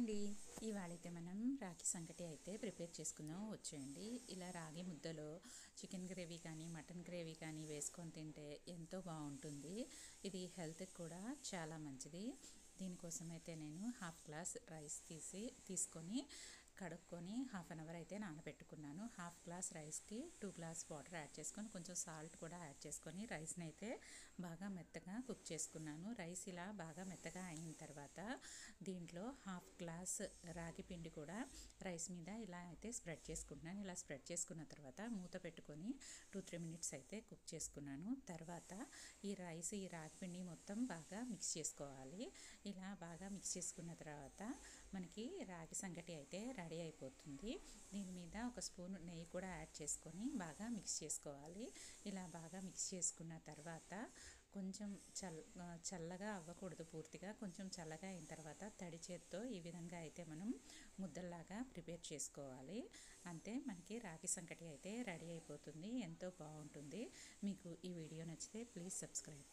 అండి. ఇవాళైతే మనం రాగి సంకటి అయితే ప్రిపేర్ చేసుకుందాం వచ్చేయండి. ఇలా రాగి ముద్దలో చికెన్ గ్రేవీ కానీ మటన్ గ్రేవీ కానీ వేసుకొని తింటే ఎంతో బాగుంటుంది. ఇది హెల్త్కి కూడా చాలా మంచిది. దీనికోసం అయితే నేను హాఫ్ గ్లాస్ రైస్ తీసుకొని కడుక్కొని హాఫ్ అన్ అవర్ అయితే నానబెట్టుకున్నాను. హాఫ్ గ్లాస్ రైస్కి 2 గ్లాస్ వాటర్ యాడ్ చేసుకొని కొంచెం సాల్ట్ కూడా యాడ్ చేసుకొని రైస్ని అయితే బాగా మెత్తగా కుక్ చేసుకున్నాను. రైస్ ఇలా బాగా మెత్తగా అయిన తర్వాత దీంట్లో హాఫ్ గ్లాస్ రాగి పిండి కూడా రైస్ మీద ఇలా అయితే స్ప్రెడ్ చేసుకుంటున్నాను. ఇలా స్ప్రెడ్ చేసుకున్న తర్వాత మూత పెట్టుకొని 2-3 మినిట్స్ అయితే కుక్ చేసుకున్నాను. తర్వాత ఈ రాగి పిండి మొత్తం బాగా మిక్స్ చేసుకోవాలి. ఇలా బాగా మిక్స్ చేసుకున్న తర్వాత మనకి రాగి సంగటి అయితే రెడీ అయిపోతుంది. దీని మీద ఒక స్పూన్ నెయ్యి కూడా యాడ్ చేసుకొని బాగా మిక్స్ చేసుకోవాలి. ఇలా బాగా మిక్స్ చేసుకున్న తర్వాత కొంచెం చల్లగా అవ్వకూడదు, పూర్తిగా కొంచెం చల్లగా అయిన తర్వాత తడి చేత్తో ఈ విధంగా అయితే మనం ముద్దల్లాగా ప్రిపేర్ చేసుకోవాలి. అంతే, మనకి రాగి సంకటి అయితే రెడీ అయిపోతుంది. ఎంతో బాగుంటుంది. మీకు ఈ వీడియో నచ్చితే ప్లీజ్ సబ్స్క్రైబ్.